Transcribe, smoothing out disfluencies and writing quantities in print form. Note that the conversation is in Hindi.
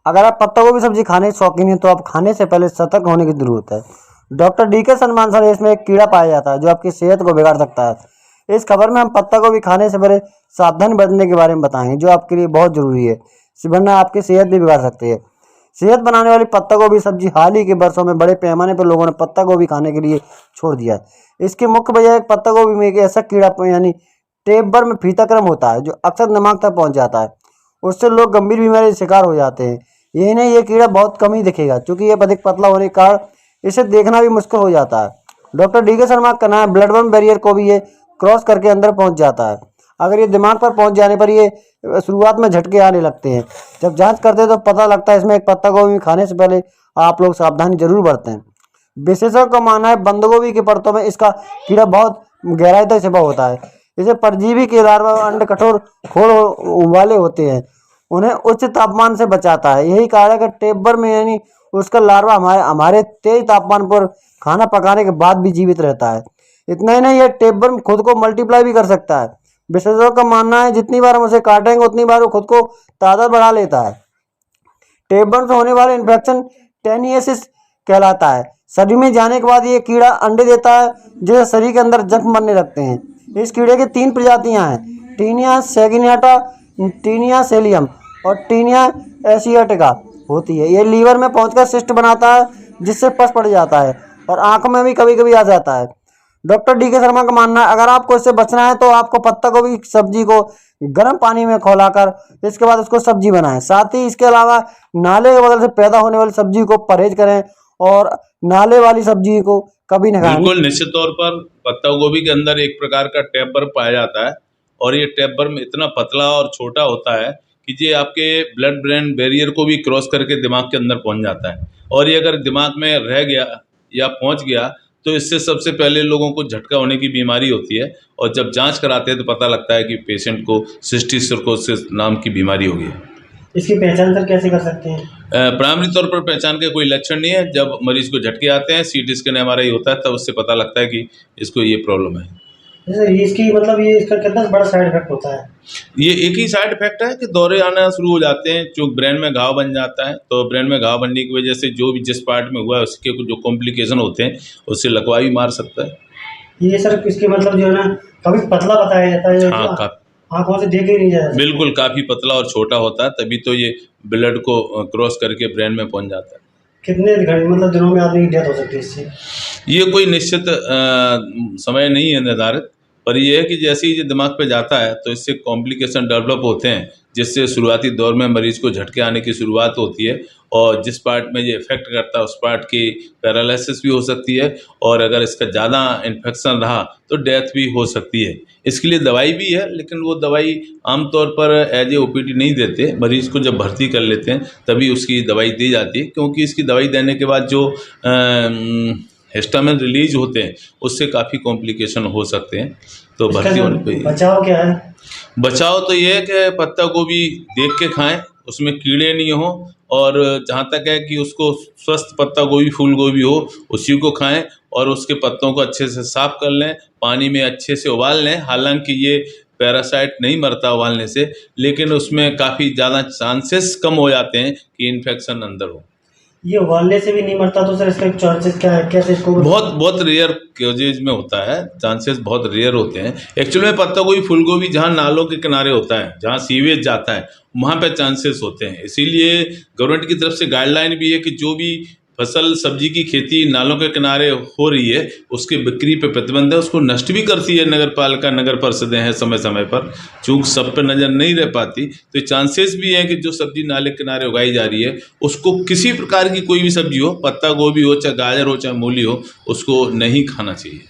अगर आप पत्ता गोभी सब्जी खाने के शौकीन हैं तो आप खाने से पहले सतर्क होने की जरूरत है। Doctor DK. सलमान इसमें एक कीड़ा पाया जाता है जो आपकी सेहत को बिगाड़ सकता है। इस खबर में हम पत्ता गोभी खाने से पहले सावधानी बरतने के बारे में बताएंगे जो आपके लिए बहुत जरूरी है, वरना आपकी सेहत भी बिगाड़ सकती है। सेहत बनाने वाली पत्ता गोभी सब्जी हाल ही के वर्षों में बड़े पैमाने पर लोगों ने पत्ता गोभी खाने के लिए छोड़ दिया है। इसकी मुख्य वजह पत्ता गोभी में एक ऐसा कीड़ा यानी टेपवर्म फीताक्रम होता है जो अक्सर दिमाग तक पहुंच जाता है। उससे लोग गंभीर बीमारी का शिकार हो जाते हैं। यही नहीं, ये कीड़ा बहुत कम ही दिखेगा क्योंकि ये अधिक पतला होने के कारण इसे देखना भी मुश्किल हो जाता है। Doctor DK. शर्मा का कहना है ब्लड बर्न बैरियर को भी ये क्रॉस करके अंदर पहुंच जाता है। अगर ये दिमाग पर पहुंच जाने पर ये शुरुआत में झटके आने लगते हैं। जब जांच करते हैं तो पता लगता है इसमें एक पत्ता गोभी खाने से पहले आप लोग सावधानी जरूर बरतें। विशेषज्ञों का मानना है बंद गोभी के परतों में इसका कीड़ा बहुत गहराई तक छिपा होता है। इसे परजीवी के लार्वा अंड कठोर खोल वाले होते हैं, उन्हें उच्च तापमान से बचाता है। यही कारण है कि टेपवर्म में यानी उसका लार्वा हमारे तेज तापमान पर खाना पकाने के बाद भी जीवित रहता है। इतना ही नहीं, यह टेपवर्म खुद को मल्टीप्लाई भी कर सकता है। विशेषज्ञों का मानना है जितनी बार हम उसे काटेंगे उतनी बार वो खुद को तादाद बढ़ा लेता है। टेपवर्म से होने वाले इन्फेक्शन टेनियसिस कहलाता है। शरीर में जाने के बाद ये कीड़ा अंडे देता है जिससे शरीर के अंदर जख्म बनने लगते हैं। इस कीड़े की 3 प्रजातियां हैं, टीनिया सैगिनेटा, टीनिया सेलियम और टीनिया एशियाटिका होती है। ये लीवर में पहुंचकर सिस्ट बनाता है जिससे पस पड़ जाता है और आंखों में भी कभी कभी आ जाता है। Doctor DK. शर्मा का मानना है अगर आपको इससे बचना है तो आपको पत्ता गोभी सब्जी को गर्म पानी में खौलाकर इसके बाद उसको सब्जी बनाएं। साथ ही इसके अलावा नाले के बगल से पैदा होने वाली सब्जी को परहेज करें और नाले वाली सब्जी को कभी न खाएं। बिल्कुल निश्चित तौर पर पत्ता गोभी के अंदर एक प्रकार का टेपवर्म पाया जाता है और ये टेपवर्म इतना पतला और छोटा होता है कि ये आपके ब्लड ब्रेन बैरियर को भी क्रॉस करके दिमाग के अंदर पहुंच जाता है और ये अगर दिमाग में रह गया या पहुंच गया तो इससे सबसे पहले लोगों को झटका होने की बीमारी होती है और जब जांच कराते हैं तो पता लगता है कि पेशेंट को सिस्टिक सर्कोसिस नाम की बीमारी हो गई है। इसकी पहचान सर कैसे कर सकते हैं? प्राइमरी तौर पर पहचान के कोई लक्षण नहीं है। जब मरीज को झटके आते हैं, सीटी स्कैन एमआरआई होता है, तब उससे पता लगता है कि इसको ये प्रॉब्लम है। इसकी मतलब ये इसका कितना बड़ा साइड इफेक्ट होता है? ये एक ही साइड इफेक्ट है कि दौरे आना शुरू हो जाते हैं, जो ब्रेन में घाव बन जाता है। तो ब्रेन में घाव बनने की वजह से जो भी जिस पार्ट में हुआ है उसके जो कॉम्प्लिकेशन होते हैं उससे लकवा भी मार सकता है। ये सर इसके मतलब जो है ना काफी पतला बताया जाता है। हाँ, आंखों से देख ही नहीं जाता। बिल्कुल काफ़ी पतला और छोटा होता है, तभी तो ये ब्लड को क्रॉस करके ब्रेन में पहुंच जाता है। कितने घंटे मतलब दिनों में आदमी की डेथ हो सकती है इससे? ये कोई निश्चित समय नहीं है निर्धारित, पर यह है कि जैसे ही ये दिमाग पे जाता है तो इससे कॉम्प्लिकेशन डेवलप होते हैं जिससे शुरुआती दौर में मरीज को झटके आने की शुरुआत होती है और जिस पार्ट में ये इफेक्ट करता है उस पार्ट की पैरालिसिस भी हो सकती है और अगर इसका ज़्यादा इन्फेक्शन रहा तो डेथ भी हो सकती है। इसके लिए दवाई भी है, लेकिन वो दवाई आमतौर पर एज ए ओपीडी नहीं देते। मरीज़ को जब भर्ती कर लेते हैं तभी उसकी दवाई दी जाती है, क्योंकि इसकी दवाई देने के बाद जो हिस्टामिन रिलीज होते हैं उससे काफ़ी कॉम्प्लिकेशन हो सकते हैं। तो भर्ती होने पर बचाव क्या है? बचाव तो ये है कि पत्ता गोभी देख के खाएं, उसमें कीड़े नहीं हो और जहाँ तक है कि उसको स्वस्थ पत्ता गोभी फूल गोभी हो उसी को खाएं और उसके पत्तों को अच्छे से साफ कर लें, पानी में अच्छे से उबाल लें। हालांकि ये पैरासाइट नहीं मरता उबालने से, लेकिन उसमें काफ़ी ज़्यादा चांसेस कम हो जाते हैं कि इन्फेक्शन अंदर हो। ये उबालने से भी नहीं मरता तो सर इसका चांसेस क्या है? कैसे इसको? बहुत रेयर केसेज में होता है, चांसेस बहुत रेयर होते हैं। एक्चुअली में पत्ता गोभी फूल गोभी जहाँ नालों के किनारे होता है, जहाँ सीवेज जाता है, वहाँ पे चांसेस होते हैं। इसीलिए गवर्नमेंट की तरफ से गाइडलाइन भी है कि जो भी फसल सब्जी की खेती नालों के किनारे हो रही है उसकी बिक्री पे प्रतिबंध है। उसको नष्ट भी करती है नगर पालिका, नगर परिषदें हैं समय समय पर, चूँकि सब पे नज़र नहीं रह पाती। तो चांसेस भी है कि जो सब्जी नाले किनारे उगाई जा रही है उसको किसी प्रकार की कोई भी सब्जी हो, पत्ता गोभी हो, चाहे गाजर हो, चाहे मूली हो, उसको नहीं खाना चाहिए।